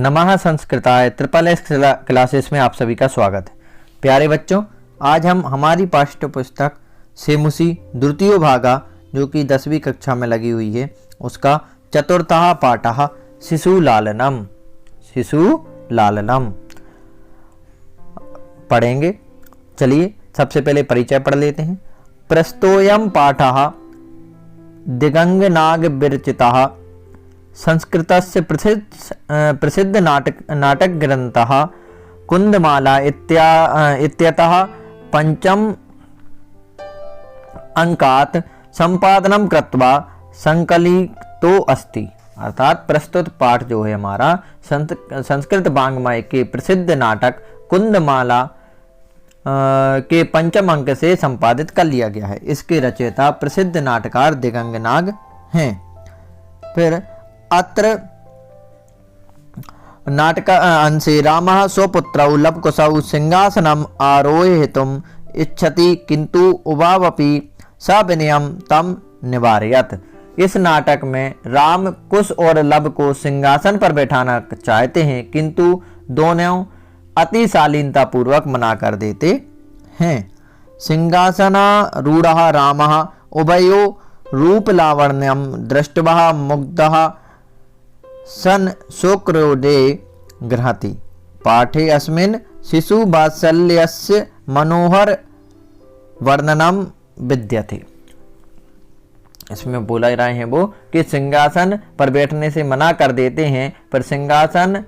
नमः संस्कृताय triple S classes में आप सभी का स्वागत है। प्यारे बच्चों, आज हम हमारी पाठ्य पुस्तक सेमुसी द्वितीय भागा जो कि 10वीं कक्षा में लगी हुई है उसका चतुर्थः पाठः शिशुलालनम पढ़ेंगे। चलिए सबसे पहले परिचय पढ़ लेते हैं। प्रस्तोयम पाठः दिगंगनाग विरचितः संस्कृतस्य प्रसिद्ध नाटक ग्रंथः कुंदमाला इत्यतः पंचम अंकात् संपादनं कृत्वा संकलितो अस्ति। अर्थात प्रस्तुत पाठ जो है हमारा संस्कृत वाङ्मय के प्रसिद्ध नाटक कुंदमाला के पंचम अंक से संपादित कर लिया गया है। इसके रचयिता प्रसिद्ध नाटककार दिगंगनाग हैं। फिर अत्र नाटक अंशे रामः स्वपुत्रौ लवकुशौ सिंहासनम् आरोहयितुम् इच्छति किंतु उभावपि सविनयं तं निवारयत्। इस नाटक में राम कुश और लव को सिंहासन पर बैठाना चाहते हैं किंतु दोनों अति शालीनता पूर्वक मना कर देते हैं। सिंहासनारूढ़ः रामः उभयो रूपलावण्यं दृष्ट्वा मुग्धः सन शुक्रोदे गृहति। पाठे अस्मिन् शिशुवात्सल्यस्य मनोहर वर्णनम विद्यते। इसमें बोला रहे हैं वो कि सिंहासन पर बैठने से मना कर देते हैं, पर सिंहासन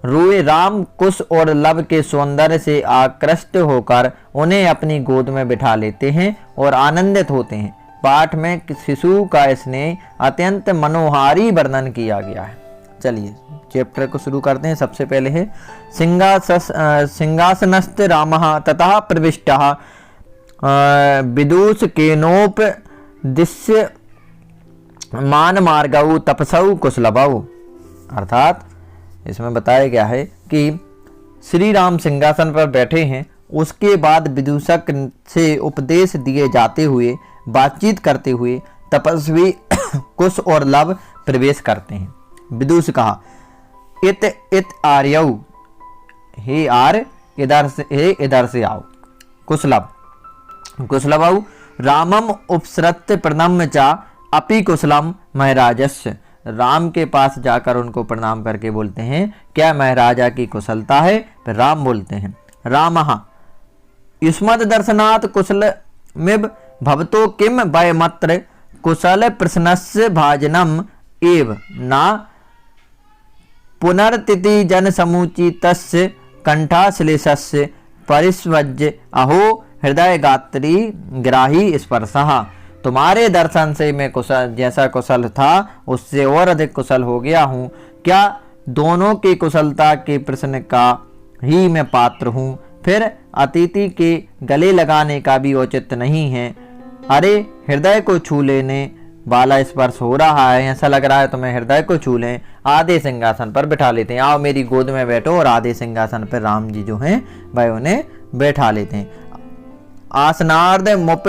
रूए राम कुश और लव के सौंदर्य से आकृष्ट होकर उन्हें अपनी गोद में बिठा लेते हैं और आनंदित होते हैं। पाठ में शिशु का स्नेह अत्यंत मनोहारी वर्णन किया गया है। चलिए चैप्टर को शुरू करते हैं। सबसे पहले है सिंहासनस्थ रामः ततः प्रविष्टः विदुष केनोपदिश्य मान मार्गौ तपसौ कुशलभौ। अर्थात इसमें बताया गया है कि श्री राम सिंहासन पर बैठे हैं, उसके बाद विदूषक से उपदेश दिए जाते हुए बातचीत करते हुए तपस्वी कुश और लव प्रवेश करते हैं। विदुष कहा इत आर्यौ, हे आर्य इधर से आओ। कुशलभौ रामम उपसृत्य प्रणम्य च अपि कुशलम महाराजस्य। राम के पास जाकर उनको प्रणाम करके बोलते हैं, क्या महाराजा की कुशलता है? फिर राम बोलते हैं, रामः युष्मद् दर्शनात् कुशलमिव भवतो किम वयमत्र कुशल प्रश्नस्य भाजनम एव न पुनर्तिथि जन समुचितस्य कंठाश्लेषस्य परिस्वज्य अहो हृदय गात्री ग्राही स्पर्शः। तुम्हारे दर्शन से मैं कुशल जैसा कुशल था उससे और अधिक कुशल हो गया हूँ। क्या दोनों की कुशलता के प्रश्न का ही मैं पात्र हूँ? फिर अतिथि के गले लगाने का भी औचित्य नहीं है। अरे हृदय को छू लेने वाला स्पर्श हो रहा है, ऐसा लग रहा है तुम्हें हृदय को छू लें। आधे सिंहासन पर बैठा लेते हैं, आओ मेरी गोद में बैठो। और आधे सिंहासन पर राम जी जो हैं वह उन्हें बैठा लेते हैं। आसनार्ध मुप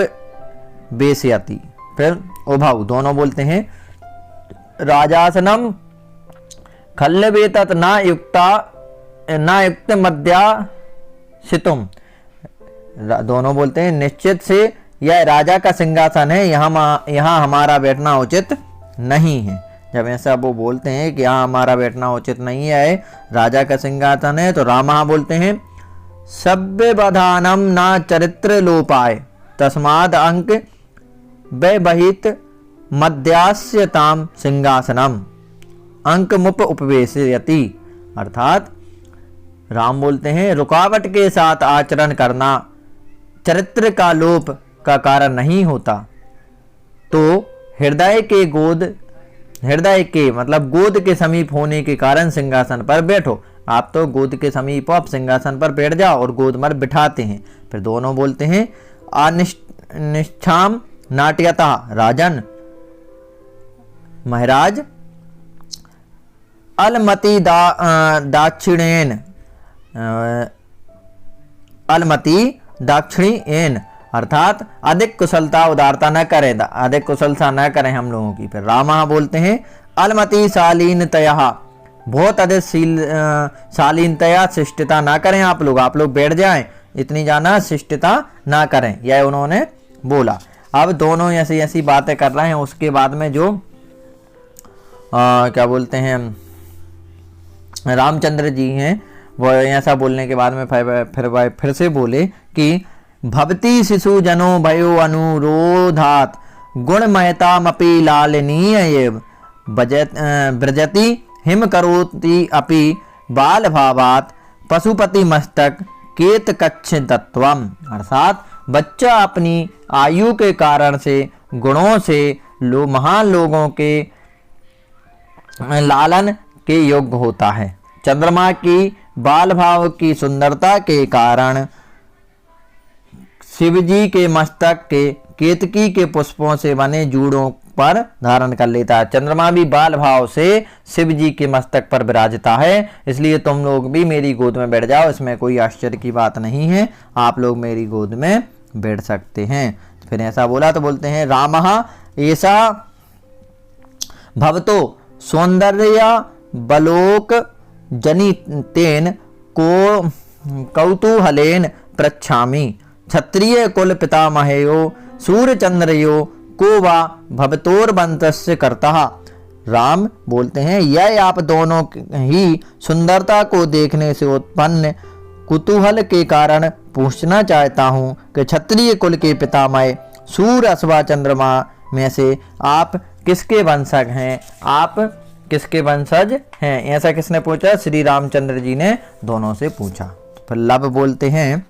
बेसयति। फिर उभाऊ दोनों बोलते हैं, राजासनम खल्लवेतत न युक्त मध्या सितुम। दोनों बोलते हैं निश्चित से यह राजा का सिंहासन है, यहाँ हमारा बैठना उचित नहीं है। जब ऐसा वो बोलते हैं कि यहाँ हमारा बैठना उचित नहीं है, राजा का सिंहासन है, तो रामा बोलते हैं सभ्य बधानम न चरित्र लोपाय तस्माद अंक वैबहित मध्यास्यताम सिंहासनम अंक मुप उपवेशयति। अर्थात राम बोलते हैं रुकावट के साथ आचरण करना चरित्र का लोप का कारण नहीं होता, तो हृदय के मतलब गोद के समीप होने के कारण सिंहासन पर बैठो। आप तो गोद के समीप हो, आप सिंहासन पर बैठ जाओ और गोद पर बिठाते हैं। फिर दोनों बोलते हैं अनिष्ठाम नाट्यता राजन। महाराज अलमति दाक्षिणीयन। अर्थात अधिक कुशलता उदारता न करें, अधिक कुशलता न करें हम लोगों की। फिर रामा बोलते हैं अलमति शालीनतया बहुत अधिक शालीनतया शिष्टता ना करें। आप लोग बैठ जाएं, इतनी ज्यादा शिष्टता ना करें, यह उन्होंने बोला। अब दोनों ऐसी ऐसी बातें कर रहे हैं। उसके बाद में जो क्या बोलते हैं रामचंद्र जी हैं, वो ऐसा बोलने के बाद में फिर से बोले कि भवती शिशु जनो भयो अनुरोधात गुणमयतामपि लालनीय एव ब्रजति हिम करोति अपि बाल भावात पशुपति मस्तक केत कच्छ तत्वम। अर्थात बच्चा अपनी आयु के कारण से गुणों से महान लोगों के लालन के योग्य होता है। चंद्रमा की बाल भाव की सुंदरता के कारण शिवजी के मस्तक के केतकी के पुष्पों से बने जूड़ों पर धारण कर लेता है। चंद्रमा भी बाल भाव से शिव जी के मस्तक पर विराजता है, इसलिए तुम लोग भी मेरी गोद में बैठ जाओ, इसमें कोई आश्चर्य की बात नहीं है, आप लोग मेरी गोद में बैठ सकते हैं। फिर ऐसा बोला तो बोलते हैं रामः ऐसा भवतो सौंदर्य बलोक जनितेन को कौतूहलेन पृच्छामि क्षत्रिय कुल पितामहेयो सूर्यचंद्रयो को वा भवतोर्बंतस्य करता। राम बोलते हैं यह आप दोनों ही सुंदरता को देखने से उत्पन्न कुतूहल के कारण पूछना चाहता हूँ कि क्षत्रिय कुल के पितामह सूर्य अथवा चंद्रमा में से आप किसके वंशज हैं, आप किसके वंशज हैं, ऐसा किसने पूछा? श्री रामचंद्र जी ने दोनों से पूछा। फिर लब बोलते हैं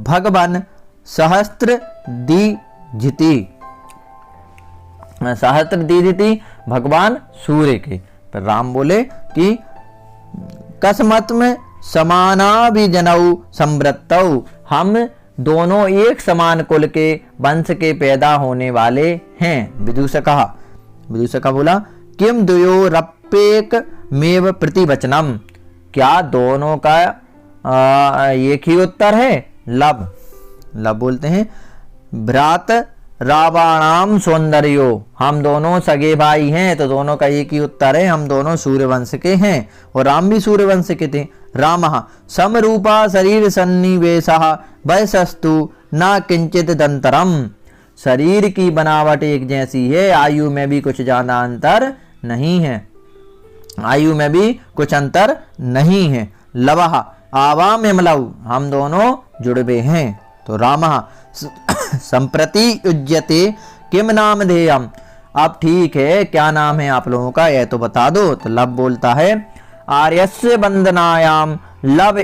भगवान सहस्त्र दीजिति, सहस्त्र दीजिति भगवान सूर्य के। फिर राम बोले कि कसमत में समानाभिजनऊ संवृत्तौ, हम दोनों एक समान कुल के वंश के पैदा होने वाले हैं। विदूषक बोला किम द्वयोरप्येक मेव प्रतिवचनम, क्या दोनों का एक ही उत्तर है? लब बोलते हैं भ्रात रावणाम सौंदर्यो, हम दोनों सगे भाई हैं तो दोनों का एक ही उत्तर है, हम दोनों सूर्यवंश के हैं और राम भी सूर्यवंश के थे। रामः समरूपा शरीर सन्निवेशः वयसस्तु न किंचित दंतरम, शरीर की बनावट एक जैसी है, आयु में भी कुछ ज्यादा अंतर नहीं है, आयु में भी कुछ अंतर नहीं है। लवः आवाम यमलऊ, हम दोनों जुड़वे हैं। तो रामः संप्रति युज्यते किम नाम धेयम, अब ठीक है क्या नाम है आप लोगों का यह तो बता दो। तो लब बोलता है आर्यस्य वंदनायाम लब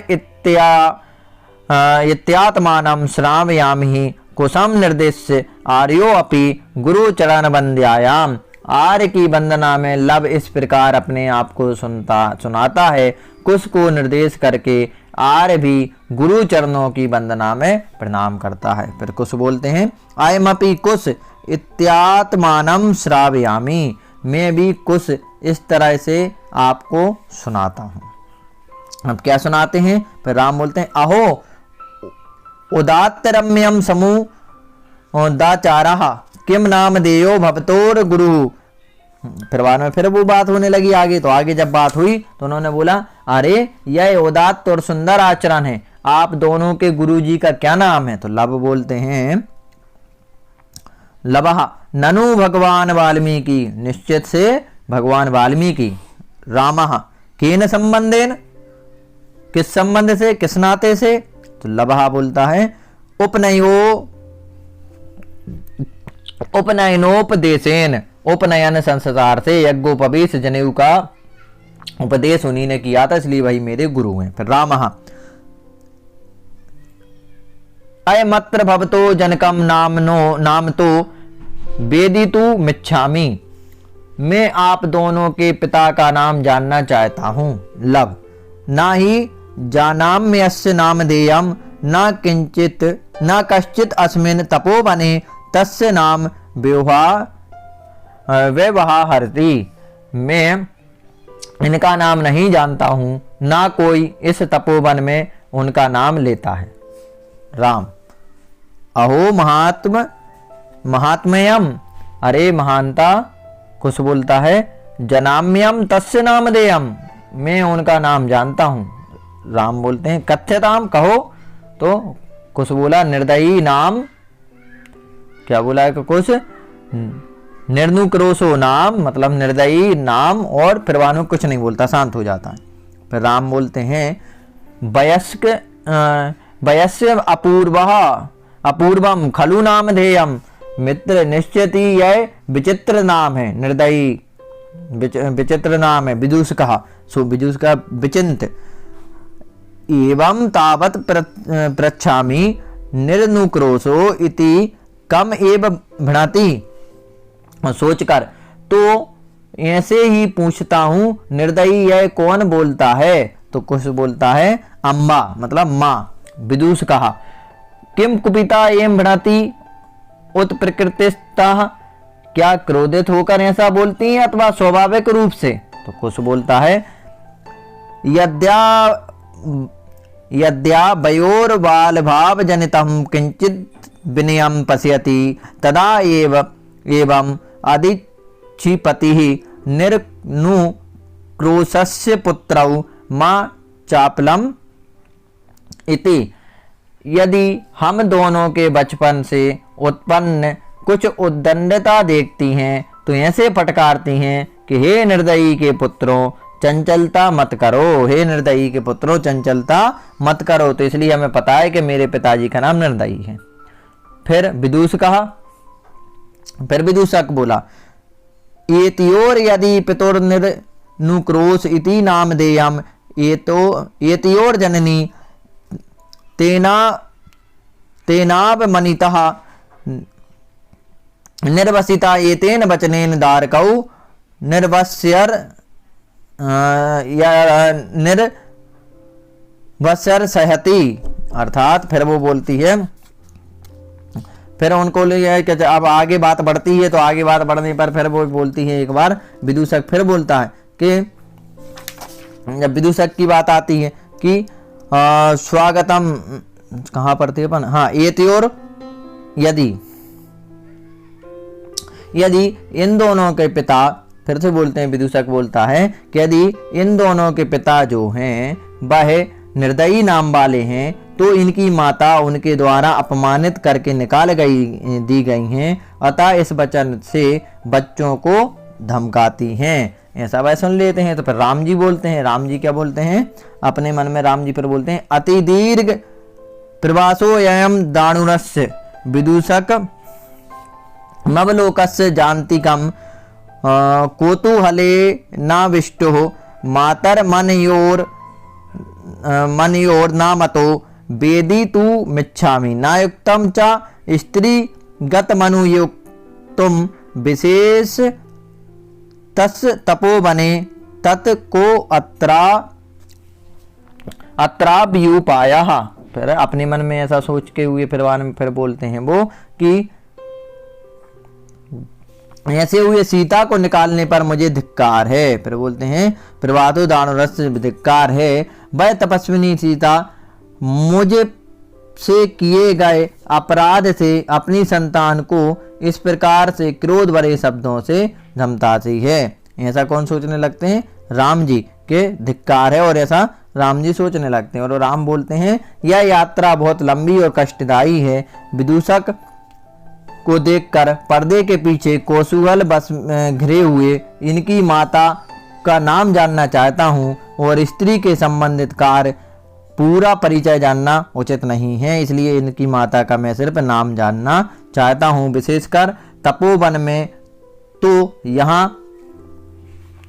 इत्यात्मानं श्रावयामि कुसम निर्देश्य आर्यो अपि गुरु चरण वंद्यायाम, आर्य की वंदना में लब इस प्रकार अपने आप को सुनाता है, कुश को निर्देश करके आर्य भी गुरु चरणों की वंदना में प्रणाम करता है। फिर कुश बोलते हैं अयमपि कुश इत्यात्मानं श्रावयामि, मैं भी कुश इस तरह से आपको सुनाता हूँ। अब क्या सुनाते हैं? फिर राम बोलते हैं अहो उदात्त रम्यम समूह दाचारः किम नाम देयो भवतोर गुरु। फिर बाद में फिर वो बात होने लगी आगे। तो आगे जब बात हुई तो उन्होंने बोला अरे यह उदात्त और सुंदर आचरण है, आप दोनों के गुरु जी का क्या नाम है? तो लब बोलते हैं लबः ननु भगवान वाल्मीकि, निश्चित से भगवान वाल्मीकि। रामः केन संबंधेन, किस संबंध से, किस नाते से? तो लबः बोलता है उपनयनोपदेशेन, उपनयन संस्कार से यज्ञोपवीत जनेऊ का उपदेश उन्हीं ने किया था, इसलिए भाई मेरे गुरु हैं। फिर रामः अयमत्र भवतो जनकम नाम तो वेदितु मिच्छामि, मैं आप दोनों के पिता का नाम जानना चाहता हूँ। लब ना ही जानाम्यस्य नाम देयम न किंचित न कश्चित अस्मिन् तपोवने तस्य नाम व्यवहारति, मैं इनका नाम नहीं जानता हूँ, ना कोई इस तपोवन में उनका नाम लेता है। राम अहो महात्मयम, अरे महानता। कुछ बोलता है जनाम्यम तस्य नामधेयम, मैं उनका नाम जानता हूँ। राम बोलते हैं कथ्यताम, कहो। तो कुछ बोला निर्दयी नाम, क्या बोला है कुछ, निर्नुक्रोशो नाम, मतलब निर्दयी नाम, और फिर वानु कुछ नहीं बोलता, शांत हो जाता है। फिर राम बोलते हैं वयस्क वयस्य अपूर्वम खलु नामधेयम, मित्र निश्चित ही यह विचित्र नाम है, निर्दयी विचित्र नाम है। विदुष कहा, सो विदुष का विचिंत। एवं तावत पृच्छामि निर्नुक्रोशो इति कम एव भ्रणाति, सोचकर तो ऐसे ही पूछता हूं निर्दयी यह कौन बोलता है। तो कुछ बोलता है अम्बा, मतलब माँ। विदुष कहा किम कुपिता एवं भ्रणाति उत प्रकृतिस्तः, क्या क्रोधित होकर ऐसा बोलती हैं अथवा स्वाभाविक रूप से। तो कुछ बोलता है यद्या वयोर्बाल भाव जनितम किंचित विनयम पश्यति तदा एवं अधिक्षिपति निर्नुक्रोशस्य पुत्रौ मां चापलम इति। यदि हम दोनों के बचपन से उत्पन्न कुछ उद्दंडता देखती हैं तो ऐसे फटकारती हैं कि हे निर्दयी के पुत्रों चंचलता मत करो, हे निर्दयी के पुत्रों चंचलता मत करो। तो इसलिए हमें पता है कि मेरे पिताजी का नाम निर्दयी है। फिर विदुष कहा, फिर विदूषक बोला एतियोर यदि पितुर्निर्नुक्रोश इति नामधेयम एतियोर जननी तेनाब मनितः निर्वसिता एतेन वचनेन दारकौ निर्वस्यर निर्वस्यर सहति। अर्थात फिर वो बोलती है, फिर उनको ले कि अब आगे बात बढ़ती है, तो आगे बात बढ़ने पर फिर वो बोलती है एक बार विदूषक फिर बोलता है कि जब विदूषक की बात आती है कि स्वागतम, कहाँ पर थे अपन, हाँ एतियोर यदि इन दोनों के पिता, फिर से बोलते हैं विदूषक बोलता है कि यदि इन दोनों के पिता जो हैं वह निर्दयी नाम वाले हैं तो इनकी माता उनके द्वारा अपमानित करके निकाल दी गई हैं, अतः इस वचन से बच्चों को धमकाती हैं। ऐसा वह सुन लेते हैं। तो फिर राम जी बोलते हैं, राम जी क्या बोलते हैं अपने मन में, राम जी फिर बोलते हैं अति दीर्घ प्रवासो यम दाणुरस्य विदूषक मवलोकस्य जानतिकम कौतूहले नाविष्टो मातर मनयोर नामतो वेदी तु मिच्छामि नायुक्तम च स्त्री गतमनुयुक्तुम विशेष तस् तपोवने तत् को अत्राभ्युपायः। फिर अपने मन में ऐसा सोच के हुए फिर बोलते हैं वो कि ऐसे हुए सीता को निकालने पर मुझे धिक्कार है। फिर बोलते हैं प्रभातो दानुरस धिक्कार है, वह तपस्विनी सीता मुझे से किए गए अपराध से अपनी संतान को इस प्रकार से क्रोध भरे शब्दों से धमकाती है। ऐसा कौन सोचने लगते हैं, राम जी के धिक्कार है, और ऐसा राम जी सोचने लगते हैं। और राम बोलते हैं यह यात्रा बहुत लंबी और कष्टदायी है। विदूषक को देखकर पर्दे के पीछे कौतूहल बस घिरे हुए इनकी माता का नाम जानना चाहता हूँ, और स्त्री के संबंधित कार्य पूरा परिचय जानना उचित नहीं है, इसलिए इनकी माता का मैं सिर्फ नाम जानना चाहता हूँ, विशेषकर तपोवन में। तो यहाँ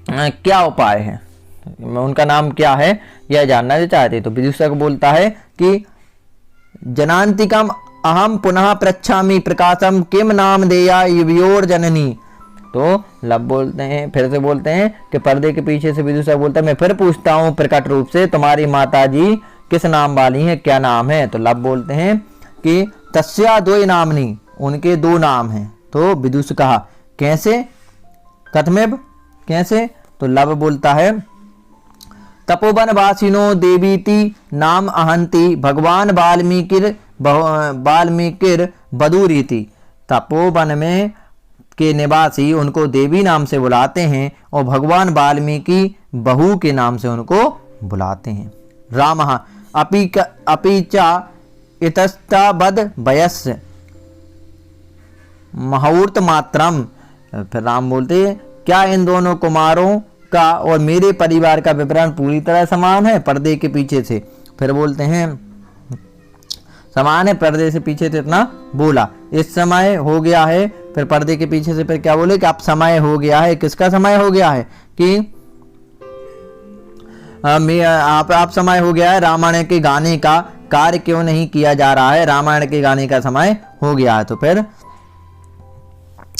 क्या उपाय है, उनका नाम क्या है यह जानना चाहते। तो विदूषक बोलता है कि जनांतिकम अहम पुनः पृच्छामि प्रकाशम किम नाम देया युवयोर जननी। तो लब बोलते हैं, फिर से बोलते हैं कि पर्दे के पीछे से विदूषक बोलता है मैं फिर पूछता हूँ प्रकट रूप से तुम्हारी माता जी किस नाम वाली है, क्या नाम है। तो लब बोलते हैं कि तस्या द्वय नामनी, उनके दो नाम हैं। तो विदूष कहा कैसे, कथमेव कैसे। तो लब बोलता है तपोवन वासिनो देवीति नाम अहंति भगवान वाल्मीकिर बधूरीति। तपोवन में के निवासी उनको देवी नाम से बुलाते हैं और भगवान वाल्मीकि बहू के नाम से उनको बुलाते हैं। रामः अपि च इतस्तावद वयस्य मुहूर्त मात्रम। फिर राम बोलते हैं क्या इन दोनों कुमारों का और मेरे परिवार का विवरण पूरी तरह समान है पर्दे के पीछे से। फिर बोलते हैं समान है, पर्दे से पीछे से इतना बोला, इस समय हो गया है। फिर पर्दे के पीछे से फिर क्या बोले कि अब समय हो गया है। किसका समय हो गया है कि आप समय हो गया है, रामायण के गाने का कार्य क्यों नहीं किया जा रहा है, रामायण के गाने का समय हो गया है। तो फिर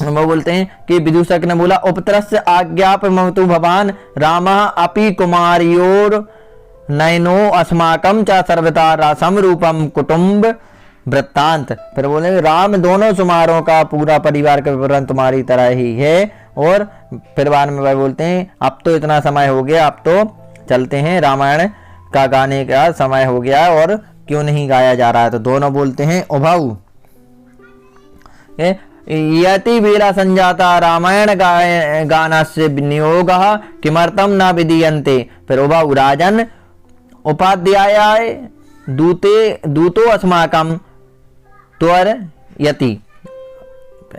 वो बोलते हैं कि विदूषक ने बोला उपतरस्य आज्ञापमतु भवान रामः अपि कुमार्योर नयनो अस्माकं च सर्वता समरूपम कुटुंब वृत्तांत। फिर बोले राम दोनों कुमारों का पूरा परिवार का विवरण तुम्हारी तरह ही है। और फिर बाद में भाई बोलते हैं अब तो इतना समय हो गया, अब तो चलते हैं, रामायण का गाने का समय हो गया है और क्यों नहीं गाया जा रहा है। तो दोनों बोलते हैं उभौ यति वेला संजाता रामायण गानस्य विनियोगः किमर्थं न विधीयन्ते। फिर उभौ राजन उपाध्याय दूतो अस्माकं त्वरयति।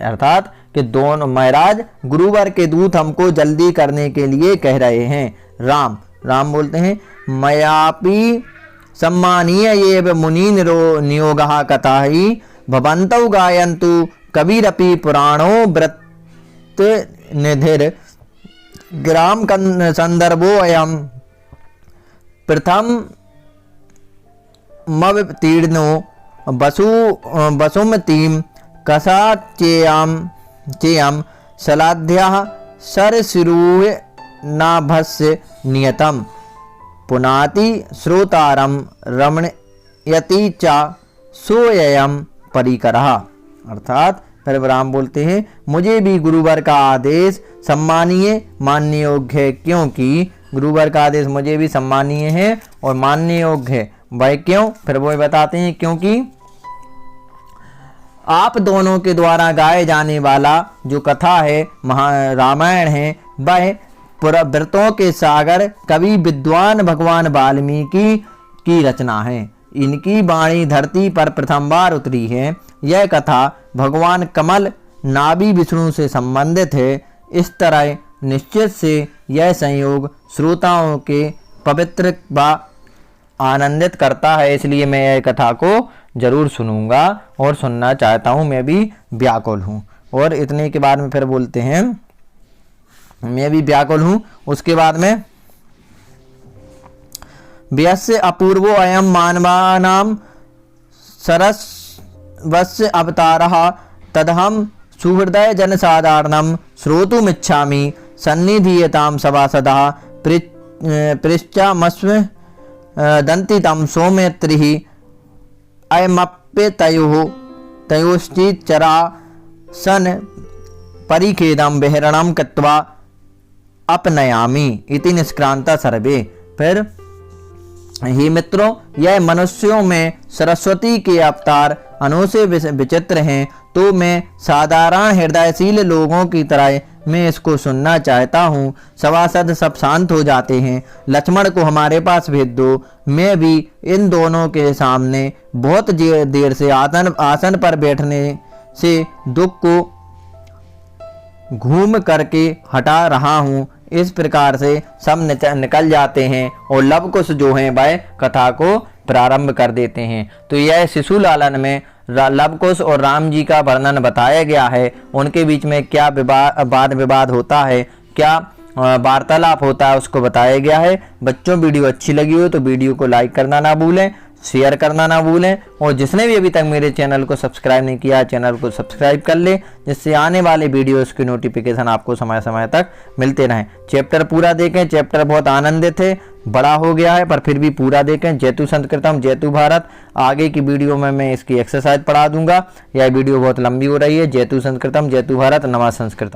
अर्थात कि दोनों महाराज गुरुवर के दूत हमको जल्दी करने के लिए कह रहे हैं। राम बोलते हैं मयापि सम्मानीय एव मुनि नियोगः कथा ही भवन्तौ गायन्तु कबीरपि पुराणो व्रत निधिर ग्राम संदर्भो अयम प्रथम मवतीर्णो वसुमतीम कसाचेयम सलाध्याः सरसिरूह नाभस्य नियतम पुनाति श्रोतारम रमणयति च सोयम परिकरः। अर्थात फिर राम बोलते हैं मुझे भी गुरुवर का आदेश सम्मानीय मानने योग्य है, क्योंकि गुरुवर का आदेश मुझे भी सम्मानीय है और मानने योग्य है। वह क्यों? फिर वो बताते हैं क्योंकि आप दोनों के द्वारा गाए जाने वाला जो कथा है रामायण है वह व्रतों के सागर कवि विद्वान भगवान वाल्मीकि की रचना है। इनकी वाणी धरती पर प्रथम बार उतरी है। यह कथा भगवान कमल नाभि विष्णु से संबंधित है। इस तरह निश्चित से यह संयोग श्रोताओं के पवित्र व आनंदित करता है, इसलिए मैं यह कथा को जरूर सुनूंगा और सुनना चाहता हूँ, मैं भी व्याकुल हूँ। और इतने के बाद में फिर बोलते हैं मैं भी व्याकुल हूँ। उसके बाद में व्यस्य अपूर्वो अयम मानवानां सरस्वस्य अवतारः तदहं सुहृदय जनसाधारणं श्रोतुमिच्छामि सन्निधीयतां सभासदः पृच्छामस्म दन्तितं सौमित्रिः तयोश्चिच्चरा सन परिखेदं विहरणं कृत्वा अपनयामि इति निष्क्रांता सर्वे। फिर हे मित्रों, यह मनुष्यों में सरस्वती के अवतार अनूठे विचित्र हैं, तो मैं साधारण हृदयशील लोगों की तरह मैं इसको सुनना चाहता हूँ। सभासद सब शांत हो जाते हैं। लक्ष्मण को हमारे पास भेज दो। मैं भी इन दोनों के सामने बहुत देर से आसन पर बैठने से दुख को घूम करके हटा रहा हूँ। इस प्रकार से सब निकल जाते हैं और लवकुश जो हैं वह कथा को प्रारंभ कर देते हैं। तो यह शिशु लालन में लवकुश और राम जी का वर्णन बताया गया है। उनके बीच में क्या वाद विवाद होता है, क्या वार्तालाप होता है, उसको बताया गया है। बच्चों, वीडियो अच्छी लगी हो तो वीडियो को लाइक करना ना भूलें, शेयर करना ना भूलें, और जिसने भी अभी तक मेरे चैनल को सब्सक्राइब नहीं किया चैनल को सब्सक्राइब कर ले, जिससे आने वाले वीडियोस की नोटिफिकेशन आपको समय समय तक मिलते रहें। चैप्टर पूरा देखें। चैप्टर बहुत आनंदित है, बड़ा हो गया है, पर फिर भी पूरा देखें। जैतु संस्कृतम जैतु भारत। आगे की वीडियो में मैं इसकी एक्सरसाइज पढ़ा दूंगा। यह वीडियो बहुत लंबी हो रही है। जैतु संस्कृतम जैतु भारत। नमः संस्कृतम।